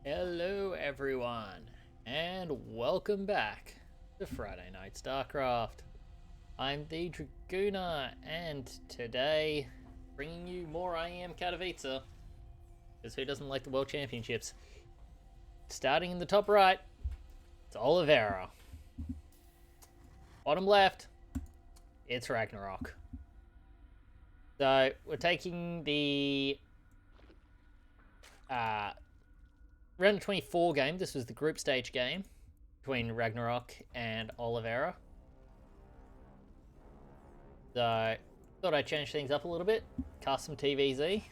Hello everyone, and welcome back to Friday Night StarCraft. I'm the Dragooner, and today, bringing you more IEM Katovice, because who doesn't like the World Championships? Starting in the top right, it's Olivera. Bottom left, it's Ragnarok. So, we're taking the round of 24 game. This was the group stage game between Ragnarok and Olivera. So, thought I'd change things up a little bit. Cast some TVZ.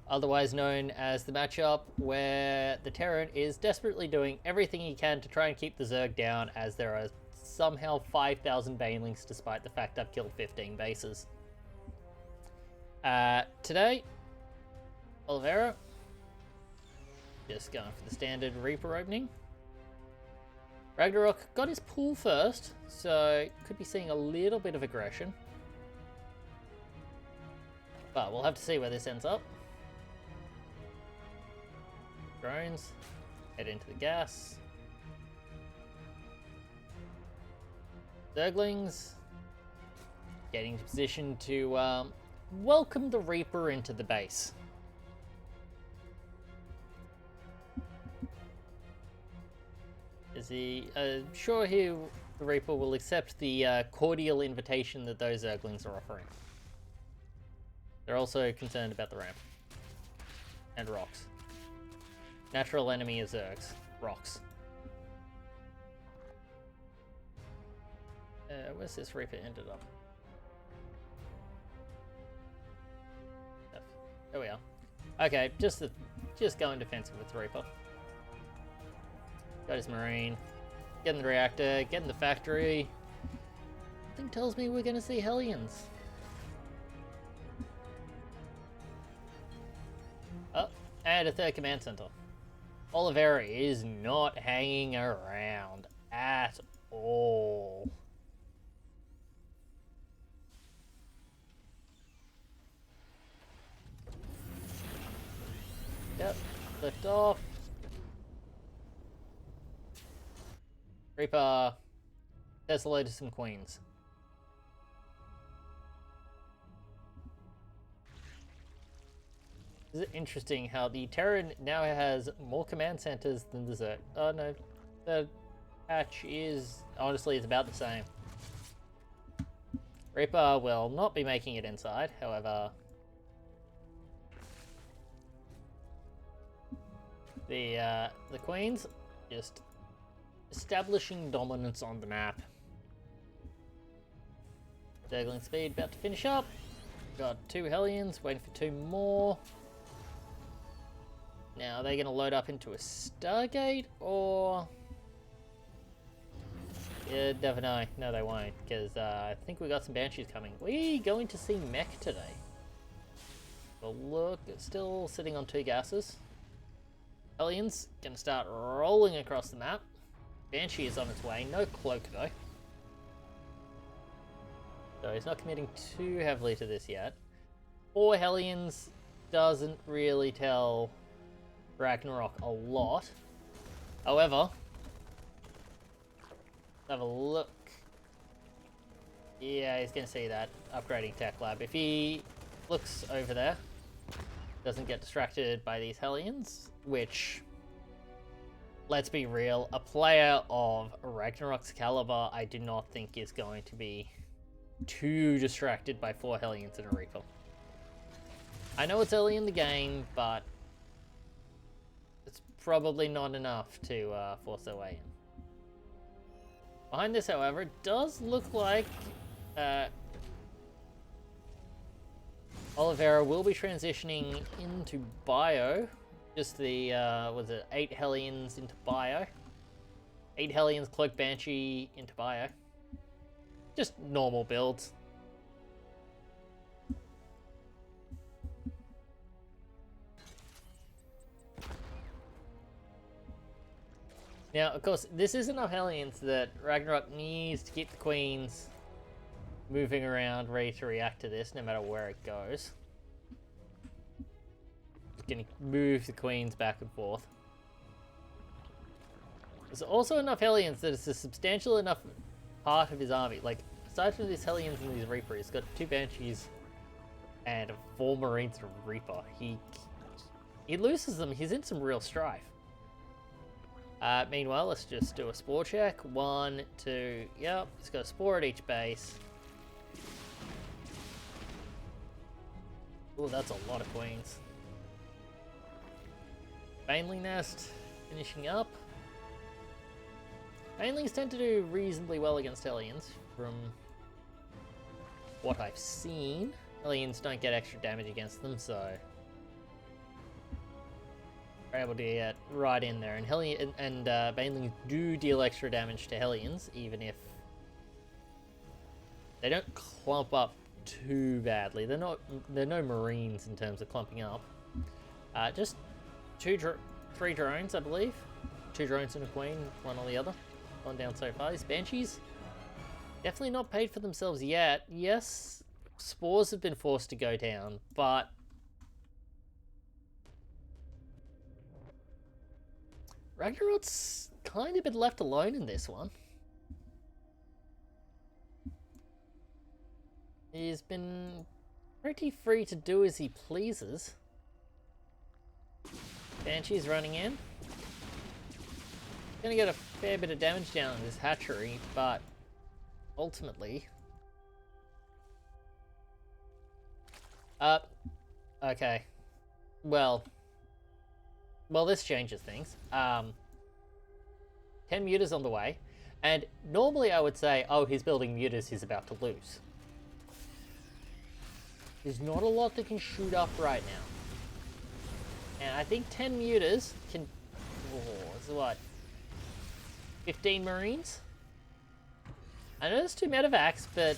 Otherwise known as the matchup where the Terran is desperately doing everything he can to try and keep the Zerg down, as there are somehow 5,000 Banelings despite the fact I've killed 15 bases. Today, Olivera just going for the standard Reaper opening. Ragnarok got his pull first, so could be seeing a little bit of aggression. But we'll have to see where this ends up. Drones, head into the gas. Zerglings, getting into position to welcome the Reaper into the base. Is he sure the Reaper will accept the cordial invitation that those Zerglings are offering? They're also concerned about the ramp and rocks. Natural enemy of Zergs, rocks. Where's this Reaper ended up? There we are. Okay, just going defensive with the Reaper. Got his Marine. Getting the reactor, getting the factory. Something tells me we're going to see Hellions. Oh, and a third command center. Olivera is not hanging around at all. Yep, lift off. Reaper says hello to some queens. Is it interesting how the Terran now has more command centers than the Zerg? Oh no, the patch is honestly it's about the same. Reaper will not be making it inside, however. The queens just establishing dominance on the map. Zergling speed about to finish up. Got 2 Hellions, waiting for 2 more. Now, are they going to load up into a Stargate, or... Yeah, never know. No, they won't, because I think we got some Banshees coming. We going to see Mech today. But look, it's still sitting on 2 gases. Hellions going to start rolling across the map. Banshee is on its way, no cloak though. So he's not committing too heavily to this yet. 4 Hellions doesn't really tell Ragnarok a lot. However, let's have a look. Yeah, he's going to see that upgrading tech lab. If he looks over there, doesn't get distracted by these Hellions, which... Let's be real, a player of Ragnarok's caliber, I do not think is going to be too distracted by 4 Hellions and a Reaper. I know it's early in the game, but it's probably not enough to force their way in. Behind this, however, it does look like Olivera will be transitioning into Bio. Just the, was it 8 Hellions into Bio? 8 Hellions, Cloak Banshee into Bio. Just normal builds. Now, of course, this is enough Hellions that Ragnarok needs to keep the Queens moving around, ready to react to this, no matter where it goes. going to move the queens back and forth. There's also enough Hellions that it's a substantial enough part of his army. Like, aside from these Hellions and these Reapers, he's got 2 Banshees and 4 Marines and a Reaper. He loses them, he's in some real strife. Meanwhile, let's just do a spore check. 1, 2, yep, he's got a spore at each base. Oh, that's a lot of queens. Baneling Nest finishing up. Banelings tend to do reasonably well against Hellions, from what I've seen. Hellions don't get extra damage against them, so we're able to get right in there. And Banelings do deal extra damage to Hellions, even if they don't clump up too badly. They're no Marines in terms of clumping up. Just 3 drones, I believe. 2 drones and a queen, one on the other. One down so far. These Banshees definitely not paid for themselves yet. Yes, spores have been forced to go down, but Ragnarok's kind of been left alone in this one. He's been pretty free to do as he pleases. Banshee's running in. Gonna get a fair bit of damage down on this hatchery, but ultimately... okay. Well, this changes things. 10 mutas on the way, and normally I would say, oh, he's building mutas, he's about to lose. There's not a lot that can shoot up right now. And I think 10 mutas can... Oh, it's what? 15 Marines? I know there's 2 medevacs, but...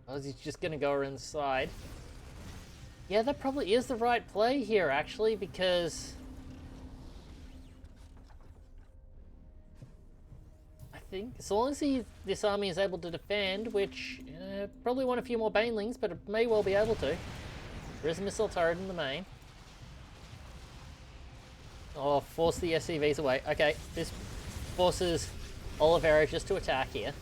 Oh, he's just gonna go around the side. Yeah, that probably is the right play here, actually, because... I think, as long as this army is able to defend, which... probably want a few more Banelings, but it may well be able to. There is a missile turret in the main. Oh, force the SCVs away. Okay, this forces Olivera just to attack here.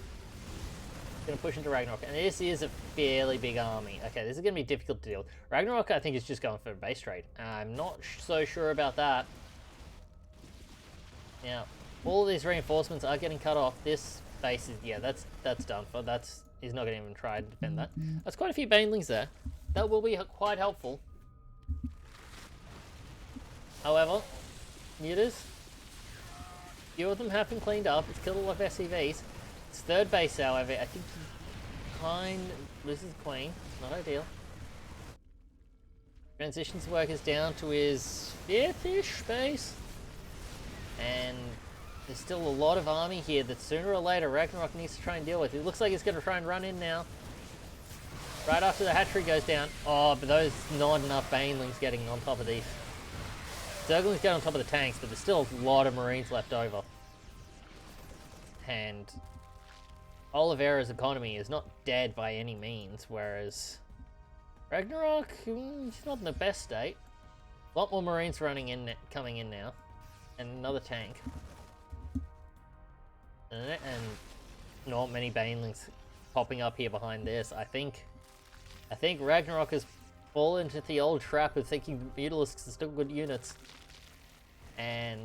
Gonna push into Ragnarok, and this is a fairly big army. Okay, this is gonna be difficult to deal with. Ragnarok, I think, is just going for a base trade. I'm not so sure about that. Now, all of these reinforcements are getting cut off. This base is, yeah, that's done for. He's not gonna even try to defend that. That's quite a few Banelings there. That will be quite helpful. However, mutas, few of them have been cleaned up. It's killed a lot of SCVs. His 3rd base, however, I think he kind of loses the queen. Not ideal. Transitions workers down to his 5th-ish base. And there's still a lot of army here that sooner or later Ragnarok needs to try and deal with. It looks like he's going to try and run in now. Right after the hatchery goes down. Oh, but there's not enough Banelings getting on top of these. Zerglings get on top of the tanks, but there's still a lot of Marines left over. And Olivera's economy is not dead by any means, whereas Ragnarok, he's not in the best state. A lot more Marines coming in now. And another tank. And not many Banelings popping up here behind this. I think Ragnarok has fallen into the old trap of thinking Mutalisks are still good units. And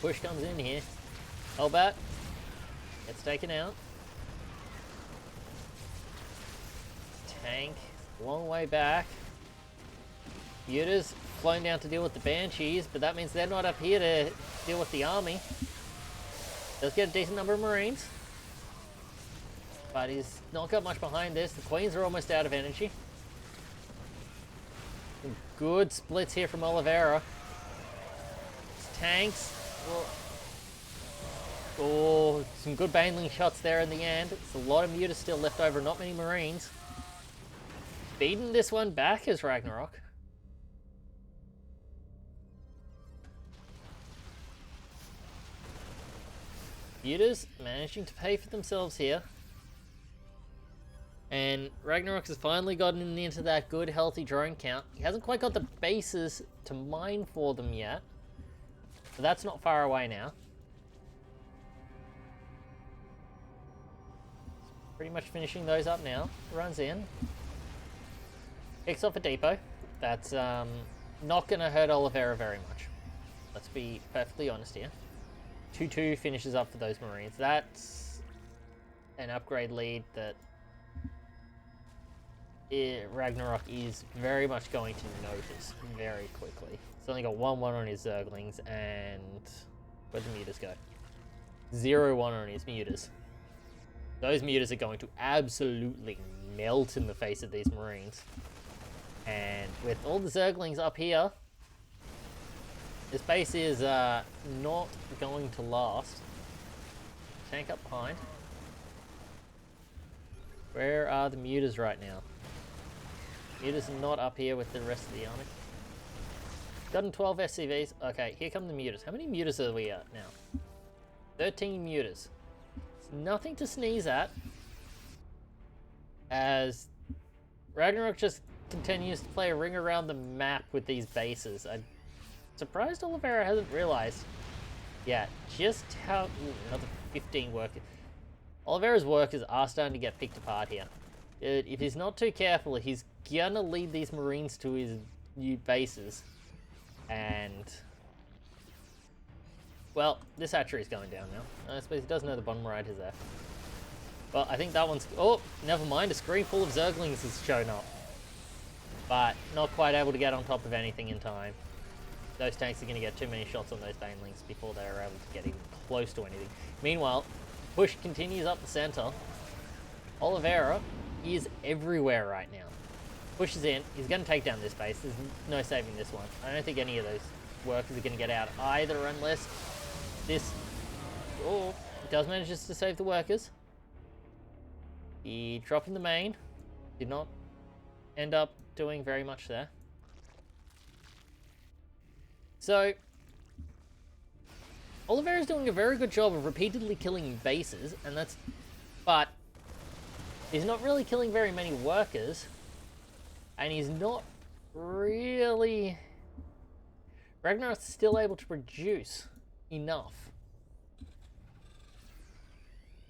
push comes in here. Hellbat gets taken out. Tank, long way back. Mutas flown down to deal with the Banshees, but that means they're not up here to deal with the army. Does get a decent number of Marines, but he's not got much behind this. The Queens are almost out of energy. Some good splits here from Olivera. Tanks. Oh, some good Baneling shots there in the end. It's a lot of mutas still left over, not many Marines. Beating this one back is Ragnarok. Mutas managing to pay for themselves here. And Ragnarok has finally gotten into that good, healthy drone count. He hasn't quite got the bases to mine for them yet. But that's not far away now. Pretty much finishing those up now. Runs in. Kicks off a depot. That's not going to hurt Olivera very much. Let's be perfectly honest here. 2-2 finishes up for those Marines. That's an upgrade lead that Ragnarok is very much going to notice very quickly. He's only got 1-1 on his Zerglings, and where'd the mutas go? 0-1 on his mutas. Those mutas are going to absolutely melt in the face of these Marines. And with all the Zerglings up here, this base is not going to last. Tank up behind. Where are the mutas right now? Mutas are not up here with the rest of the army. Gotten 12 SCVs. Okay, here come the mutas. How many mutas are we at now? 13 mutas. It's nothing to sneeze at, as Ragnarok just continues to play a ring around the map with these bases. I'm surprised Olivera hasn't realized yet just how... Ooh, another 15 workers. Olivera's workers are starting to get picked apart here. If he's not too careful, he's gonna lead these Marines to his new bases. And... well, this hatchery is going down now. I suppose he does know the bottom right is there. Well, I think that one's... oh, never mind. A screen full of Zerglings has shown up. But not quite able to get on top of anything in time. Those tanks are going to get too many shots on those Banelings before they're able to get even close to anything. Meanwhile, push continues up the center. Olivera is everywhere right now. Pushes in. He's going to take down this base. There's no saving this one. I don't think any of those workers are going to get out either unless this... oh, does manage to save the workers. He dropped in the main. Did not end up doing very much there. So, Olivera's doing a very good job of repeatedly killing bases, and that's... but he's not really killing very many workers, and he's not really... Ragnarok's still able to produce enough.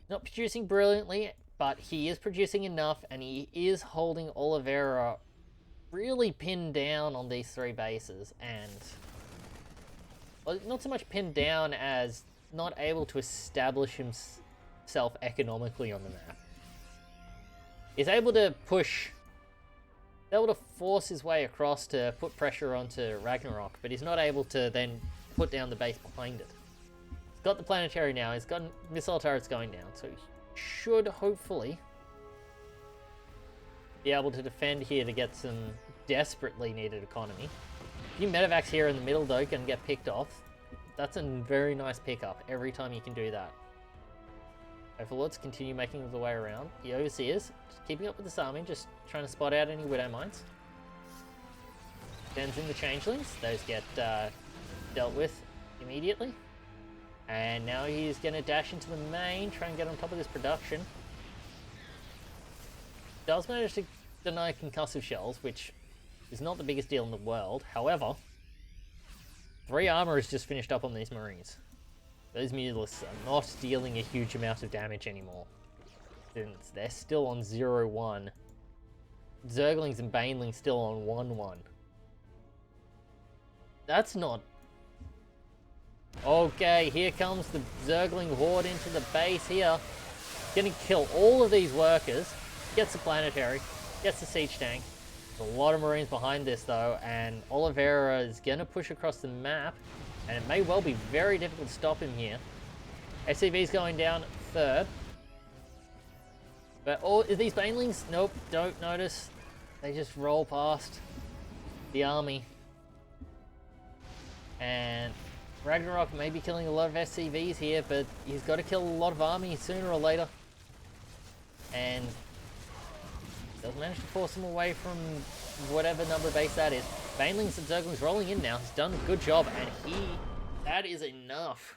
Not producing brilliantly, but he is producing enough, and he is holding Olivera really pinned down on these three bases, and... well, not so much pinned down as not able to establish himself economically on the map. He's able to push... he's able to force his way across to put pressure onto Ragnarok, but he's not able to then put down the base behind it. He's got the planetary now, he's got missile turrets going down, so he should hopefully be able to defend here to get some desperately needed economy. A few medevacs here in the middle though can get picked off. That's a very nice pickup every time you can do that. Overlords continue making the way around. The Overseers, just keeping up with this army, just trying to spot out any Widow Mines. Sends in the Changelings, those get dealt with immediately. And now he's going to dash into the main, try and get on top of this production. Does manage to deny concussive shells, which is not the biggest deal in the world. However, 3 armor is just finished up on these Marines. Those Mutalisks are not dealing a huge amount of damage anymore, since they're still on 0-1. Zerglings and Banelings still on 1-1. That's not... okay, here comes the Zergling horde into the base here. Gonna kill all of these workers. Gets the planetary, gets the siege tank. There's a lot of Marines behind this though, and Olivera is gonna push across the map, and it may well be very difficult to stop him here. SCV's going down third. But all these Banelings, nope, don't notice. They just roll past the army. And Ragnarok may be killing a lot of SCVs here, but he's got to kill a lot of army sooner or later. And does manage to force him away from whatever number base that is. Banelings and Zerglings rolling in now. He's done a good job, and that is enough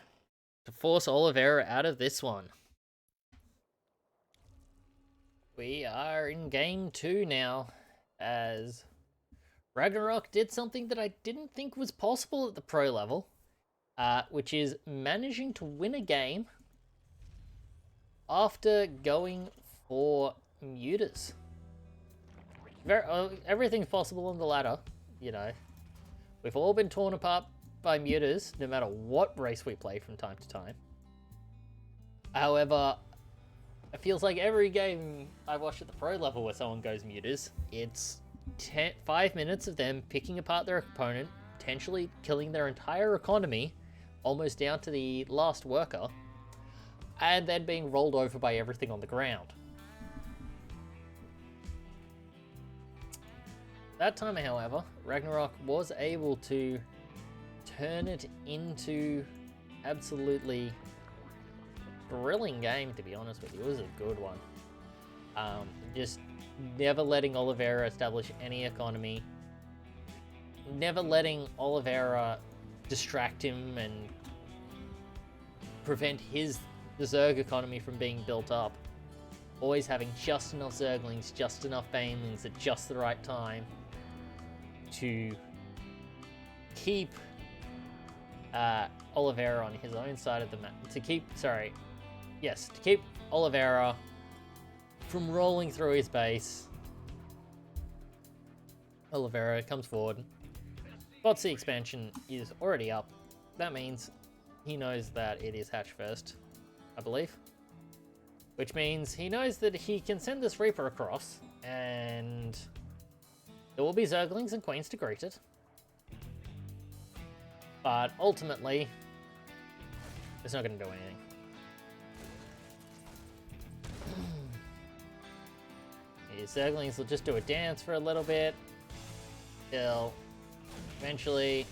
to force Olivera out of this one. We are in game 2 now, as Ragnarok did something that I didn't think was possible at the pro level, which is managing to win a game after going for mutas. Everything's possible on the ladder, you know. We've all been torn apart by mutas, no matter what race we play from time to time. However, it feels like every game I watch at the pro level where someone goes mutas, it's 5 minutes of them picking apart their opponent, potentially killing their entire economy, almost down to the last worker, and then being rolled over by everything on the ground. That time, however, Ragnarok was able to turn it into absolutely thrilling game, to be honest with you. It was a good one. Just never letting Olivera establish any economy, never letting Olivera distract him and prevent the Zerg economy from being built up. Always having just enough Zerglings, just enough Banelings at just the right time to keep Olivera on his own side of the map. To keep Olivera from rolling through his base. Olivera comes forward. Spots the expansion is already up. That means he knows that it is hatch first, I believe. Which means he knows that he can send this Reaper across, and there will be Zerglings and Queens to greet it. But ultimately, it's not going to do anything. His Zerglings will just do a dance for a little bit. Till eventually,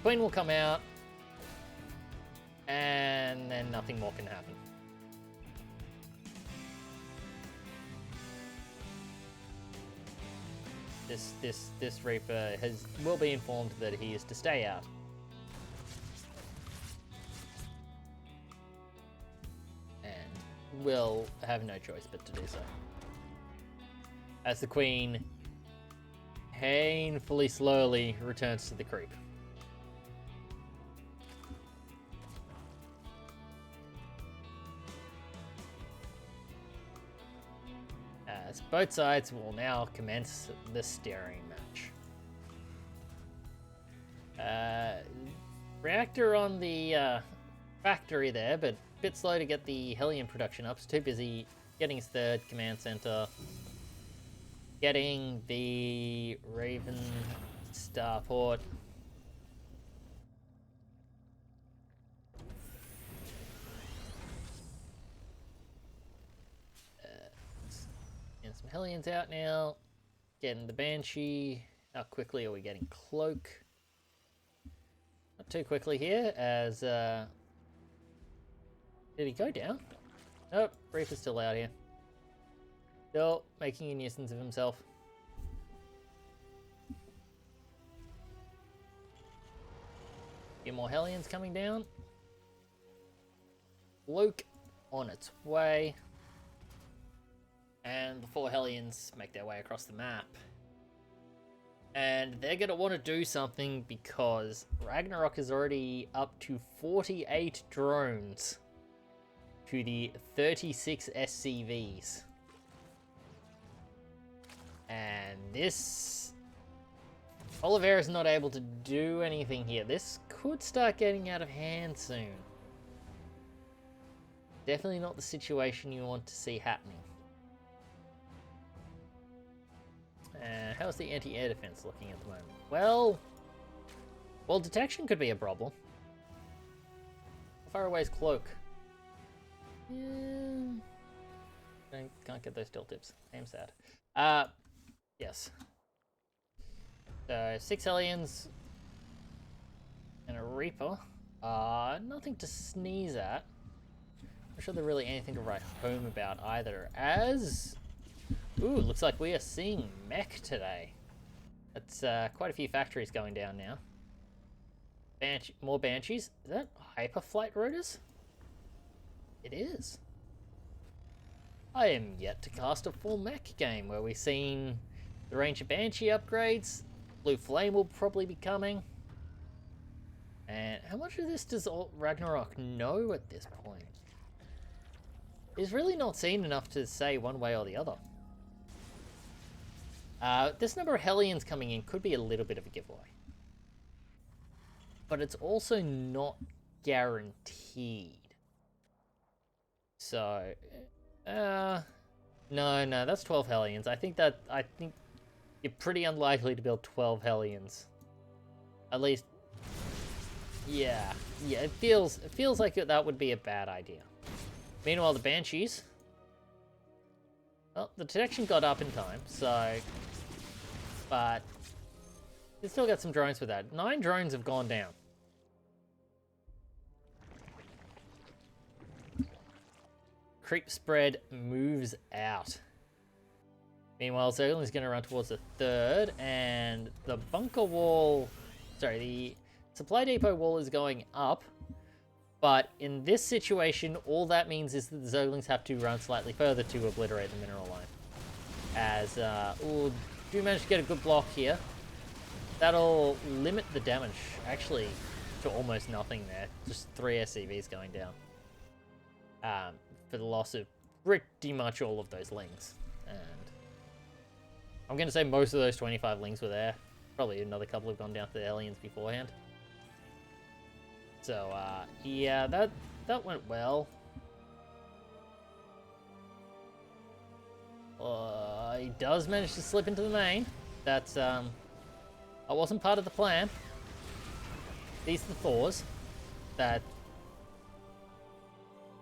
Queen will come out, and then nothing more can happen. This Reaper will be informed that he is to stay out. And will have no choice but to do so. As the Queen painfully slowly returns to the creep. As both sides will now commence the staring match. Reactor on the factory there, but a bit slow to get the Hellion production up. He's too busy getting his third command center, getting the Raven starport. Getting some Hellions out now. Getting the Banshee. How quickly are we getting Cloak? Not too quickly here, as did he go down? Nope, Reaper's still out here. Still making a nuisance of himself. A few more Hellions coming down. Luke on its way. And the 4 Hellions make their way across the map. And they're going to want to do something because Ragnarok is already up to 48 drones to the 36 SCVs. And this... Olivera's not able to do anything here. This could start getting out of hand soon. Definitely not the situation you want to see happening. How's the anti-air defense looking at the moment? Well, detection could be a problem. How far away is Cloak? Yeah... Can't get those still tips. I'm sad. Yes. So, 6 Hellions and a Reaper. Nothing to sneeze at. Not sure there's really anything to write home about either, as... Ooh, looks like we are seeing mech today. That's quite a few factories going down now. More Banshees. Is that Hyperflight Rotors? It is. I am yet to cast a full mech game where we've seen the range of Banshee upgrades. Blue Flame will probably be coming. And how much of this does Ragnarok know at this point? He's really not seen enough to say one way or the other. This number of Hellions coming in could be a little bit of a giveaway. But it's also not guaranteed. So, no, that's 12 Hellions. I think you're pretty unlikely to build 12 Hellions. At least, yeah, it feels like that would be a bad idea. Meanwhile, the Banshees, well, the detection got up in time, so, but you still got some drones with that. 9 drones have gone down. Creep spread moves out. Meanwhile, Zergling's going to run towards the 3rd, and the bunker wall, sorry, the supply depot wall is going up, but in this situation, all that means is that the Zerglings have to run slightly further to obliterate the mineral line. As, do manage to get a good block here. That'll limit the damage, actually, to almost nothing there. Just 3 SCVs going down. For the loss of pretty much all of those lings. And I'm going to say most of those 25 lings were there. Probably another couple have gone down to the aliens beforehand. So, yeah, that went well. He does manage to slip into the main. That's, that wasn't part of the plan. These are the Thors. That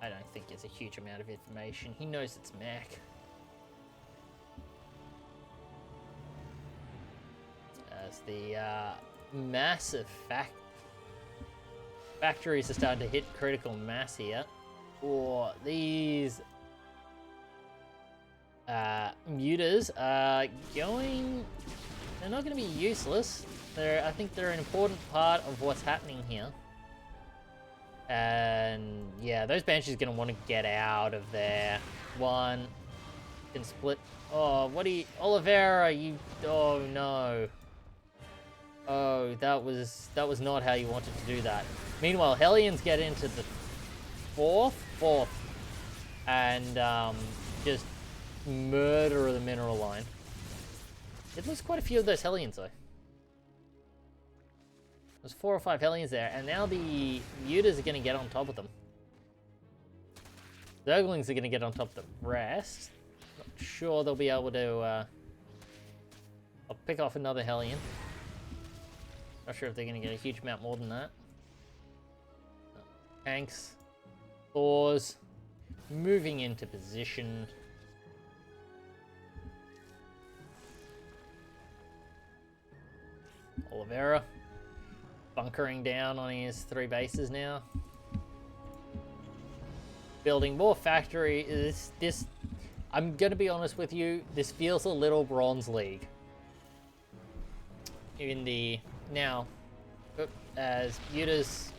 I don't think it's a huge amount of information. He knows it's mech. As the massive factories are starting to hit critical mass here. Or these mutas are going... They're not going to be useless. I think they're an important part of what's happening here. And yeah, those Banshees are going to want to get out of there. One can split. Oh, what do you... Olivera, you... Oh, no. Oh, that was not how you wanted to do that. Meanwhile, Hellions get into the fourth. And just murder the mineral line. It looks quite a few of those Hellions, though. There's 4 or 5 Hellions there, and now the mutas are going to get on top of them. Zerglings are going to get on top of the rest. Not sure they'll be able to... I'll pick off another Hellion. Not sure if they're going to get a huge amount more than that. Tanks. Thors. Moving into position. Olivera. Bunkering down on his 3 bases now. Building more factory. This I'm gonna be honest with you, this feels a little Bronze League. In the now, as mutas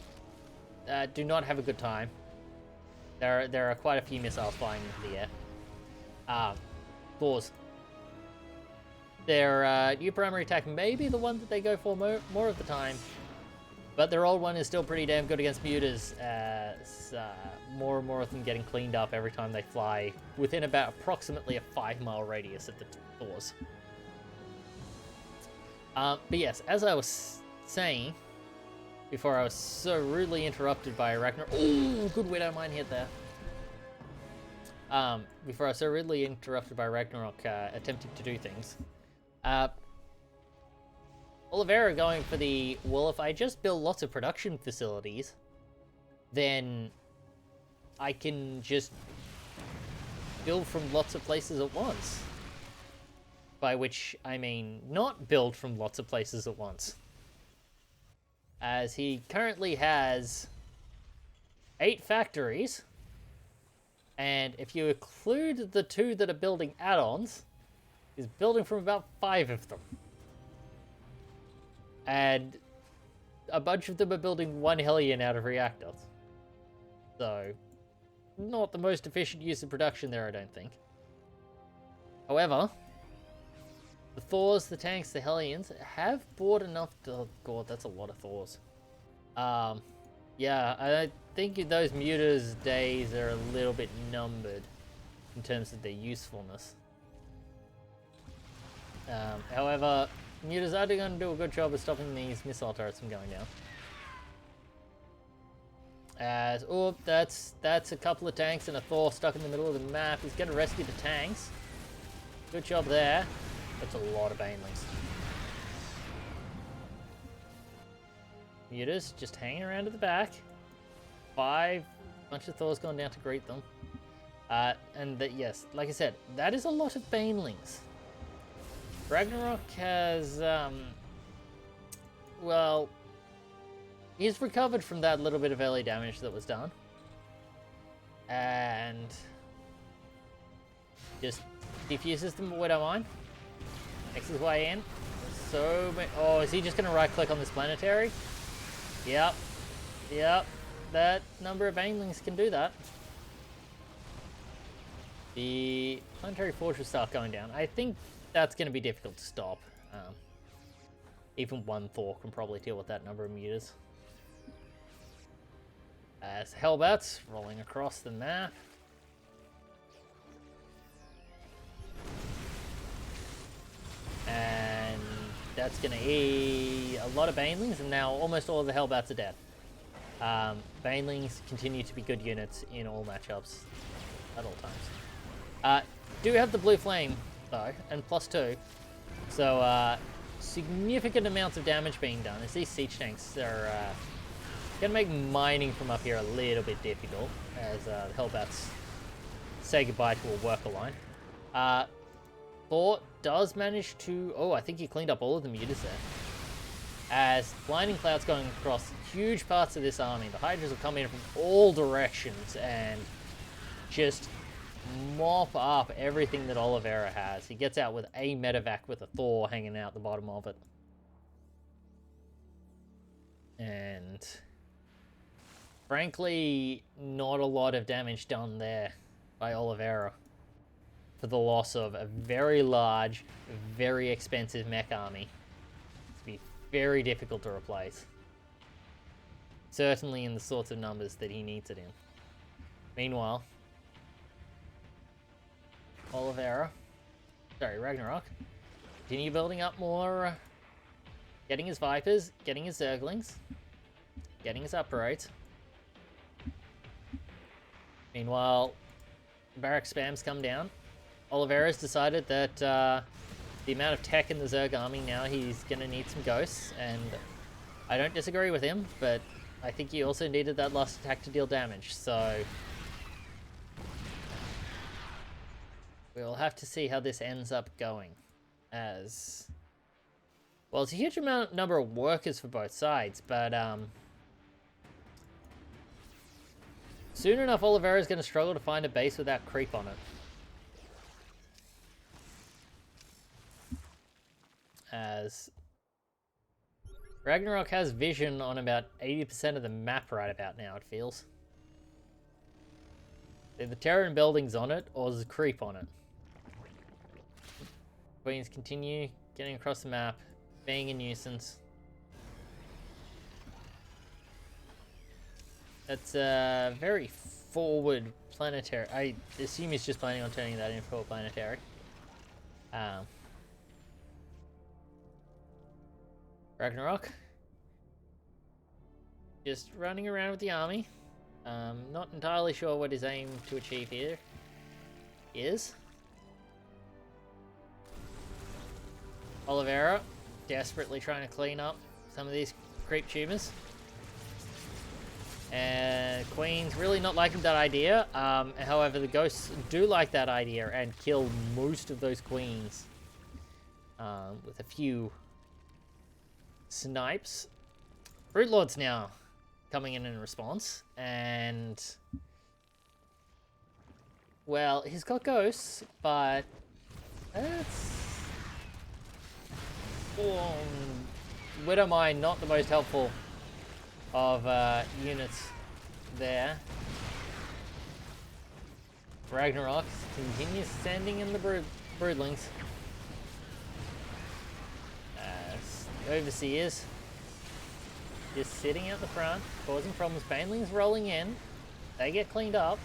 do not have a good time. There are quite a few missiles flying into the air. Thors. Their new primary attack may be the one that they go for more of the time. But their old one is still pretty damn good against mutas, as more and more of them getting cleaned up every time they fly within about approximately a 5-mile radius of the Thors. But yes, as I was saying, before I was so rudely interrupted by Ragnarok. Ooh, good Widow Mine hit there. Before I was so rudely interrupted by Ragnarok attempting to do things. Olivera going for the, well, if I just build lots of production facilities, then I can just build from lots of places at once. By which I mean not build from lots of places at once. As he currently has 8 factories, and if you include the 2 that are building add-ons, he's building from about 5 of them. And a bunch of them are building one Hellion out of reactors. So, not the most efficient use of production there, I don't think. However, the Thors, the tanks, the Hellions have bought enough to... Oh god, that's a lot of Thors. Yeah, I think those Mutors' days are a little bit numbered in terms of their usefulness. However, Mutors are going to do a good job of stopping these missile turrets from going down. As, oh, that's a couple of tanks and a Thor stuck in the middle of the map. He's going to rescue the tanks. Good job there. That's a lot of Banelings. Mutors just hanging around at the back. Bunch of Thors gone down to greet them. Yes, like I said, that is a lot of Banelings. Ragnarok has, well, he's recovered from that little bit of early damage that was done. And just defuses them with Widow Mine. Makes his way in. Oh, is he just going to right click on this planetary? Yep. That number of Banelings can do that. The planetary fortress start going down. I think that's going to be difficult to stop. Even one Thor can probably deal with that number of Mutors. As Hellbats rolling across the map. And that's going to eat a lot of Banelings, and now almost all of the Hellbats are dead. Banelings continue to be good units in all matchups at all times. Do have the Blue Flame, though, and +2. So, significant amounts of damage being done as these siege tanks are going to make mining from up here a little bit difficult as the Hellbats say goodbye to a worker line. Thor does manage to... Oh, I think he cleaned up all of the Mutors there. As Blinding Cloud's going across huge parts of this army, the Hydras will come in from all directions and just mop up everything that Olivera has. He gets out with a medevac with a Thor hanging out the bottom of it. And frankly, not a lot of damage done there by Olivera for the loss of a very large, very expensive mech army. It's be very difficult to replace. Certainly in the sorts of numbers that he needs it in. Meanwhile, Ragnarok, continue building up more, getting his Vipers, getting his Zerglings, getting his Uprights. Meanwhile, barrack spams come down. Olivera's decided that the amount of tech in the Zerg army now, he's going to need some ghosts, and I don't disagree with him, but I think he also needed that last attack to deal damage, so we'll have to see how this ends up going, as... Well, it's a huge number of workers for both sides, but soon enough Olivera's going to struggle to find a base without creep on it. As Ragnarok has vision on about 80% of the map right about now, it feels. Either Terran buildings on it, or there's a creep on it. Queens continue getting across the map, being a nuisance. That's a very forward planetary. I assume he's just planning on turning that into a planetary. Ragnarok. Just running around with the army. Not entirely sure what his aim to achieve here is. Olivera desperately trying to clean up some of these creep tumors. And Queen's really not liking that idea. However, the ghosts do like that idea and kill most of those queens with a few snipes. Brute Lord's now coming in response, and well, he's got ghosts, but that's Widow Mine not the most helpful of units there. Ragnarok continues sending in the broodlings. Overseers just sitting at the front, causing problems. Banelings rolling in. They get cleaned up.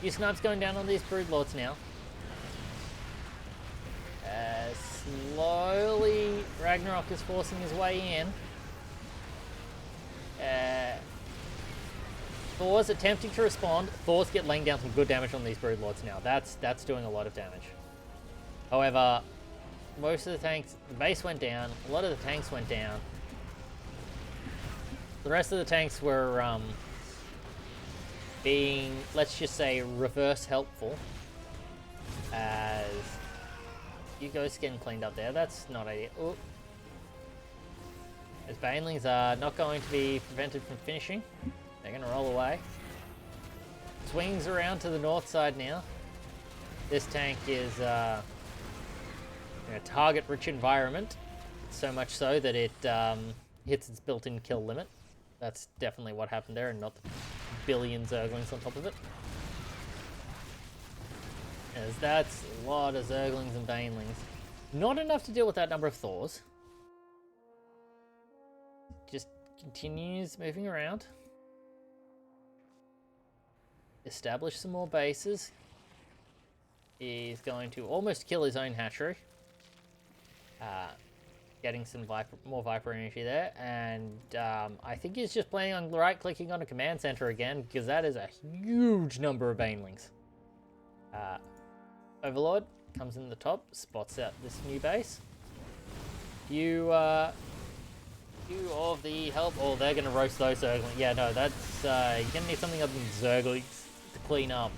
Few snipes going down on these broodlords now. Slowly, Ragnarok is forcing his way in. Thor's attempting to respond. Thor's laying down some good damage on these broodlords now. That's doing a lot of damage. However, most of the tanks, the base went down. A lot of the tanks went down. The rest of the tanks were being, let's just say, reverse helpful. As you guys getting cleaned up there. That's not ideal. Ooh. As Banelings are not going to be prevented from finishing. They're going to roll away. Swings around to the north side now. This tank is in a target-rich environment. So much so that it hits its built-in kill limit. That's definitely what happened there, and not the billion Zerglings on top of it. As that's a lot of Zerglings and Banelings. Not enough to deal with that number of Thors. Just continues moving around. Establish some more bases. He's going to almost kill his own hatchery. Getting some more Viper energy there. And I think he's just planning on right-clicking on a command center again, because that is a huge number of Banelings. Overlord comes in the top, spots out this new base. Few of the help. Oh, they're going to roast those Zerglings. Yeah, no, that's... you're going to need something other than Zerglings to clean up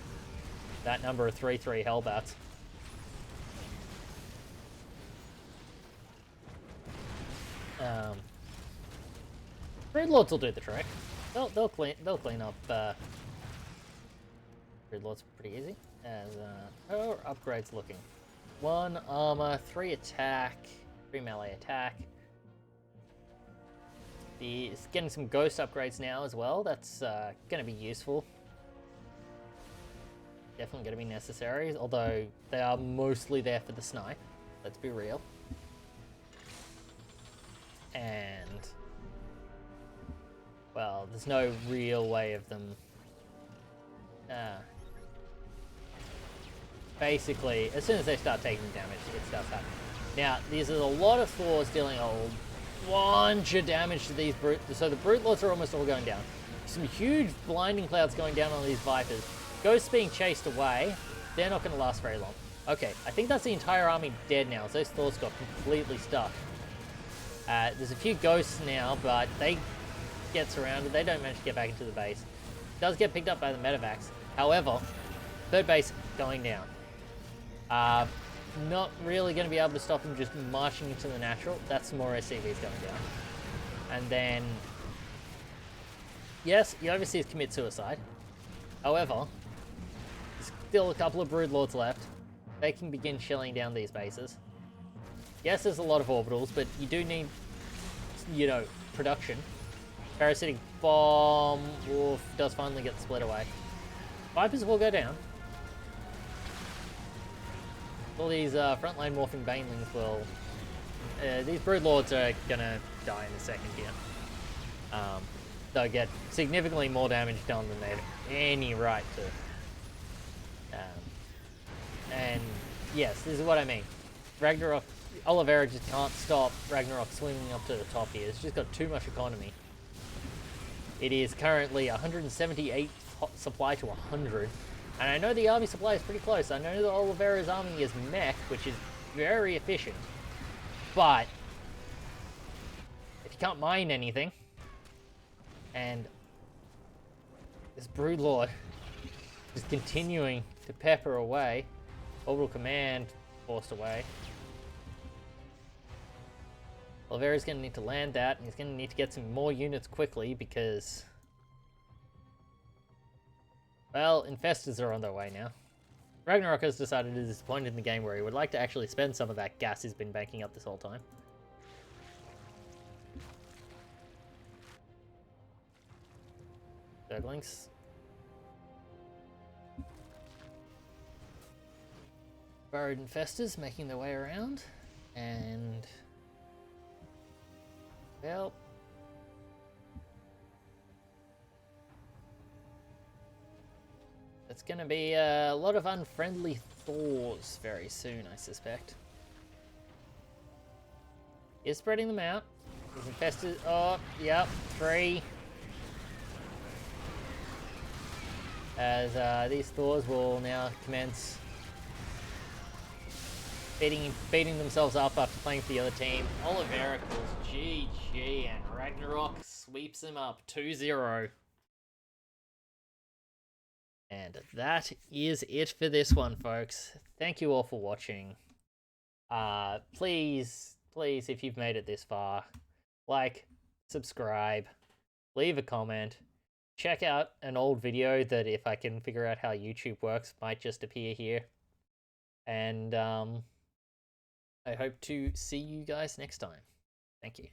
that number of 3/3 Hellbats. Broodlords will do the trick. They'll clean up Broodlords pretty easy. As how are upgrades looking? 1 armor, 3 attack, 3 melee attack. It's getting some ghost upgrades now as well. That's going to be useful. Definitely going to be necessary, although they are mostly there for the snipe. Let's be real. And well, there's no real way of them. Basically, as soon as they start taking damage, it starts happening. Now, there's a lot of Thors dealing a bunch of damage to these so the Broodlords are almost all going down. Some huge blinding clouds going down on these Vipers. Ghosts being chased away. They're not going to last very long. Okay, I think that's the entire army dead now, as those Thors got completely stuck. There's a few ghosts now, but they get surrounded. They don't manage to get back into the base. It does get picked up by the medevacs. However, third base going down. Not really going to be able to stop them just marching into the natural. That's more SCVs going down. And then, yes, the Overseers commit suicide. However, there's still a couple of Broodlords left. They can begin shelling down these bases. Yes, there's a lot of orbitals, but you do need, production. Parasitic Bomb does finally get split away. Vipers will go down. All these frontline morphing Banelings will... these Broodlords are gonna die in a second here. They'll get significantly more damage done than they have any right to. And yes, this is what I mean. Ragnarok... Olivera just can't stop Ragnarok swinging up to the top here. It's just got too much economy. It is currently 178 supply to 100. And I know the army supply is pretty close. I know that Olivera's army is mech, which is very efficient. But if you can't mine anything, and this Broodlord is continuing to pepper away, Orbital Command forced away. Olivera's going to need to land that, and he's going to need to get some more units quickly because, well, Infestors are on their way now. Ragnarok has decided at this point in the game where he would like to actually spend some of that gas he's been banking up this whole time. Zerglings. Burrowed infestors making their way around, and well, it's gonna be a lot of unfriendly Thors very soon, I suspect. Is spreading them out. He's infested. Oh, yep, 3. As these Thors will now commence beating themselves up after playing for the other team. Olivera calls GG and Ragnarok sweeps him up 2-0. And that is it for this one, folks. Thank you all for watching. Please, if you've made it this far, like, subscribe, leave a comment, check out an old video that, if I can figure out how YouTube works, might just appear here. And I hope to see you guys next time. Thank you.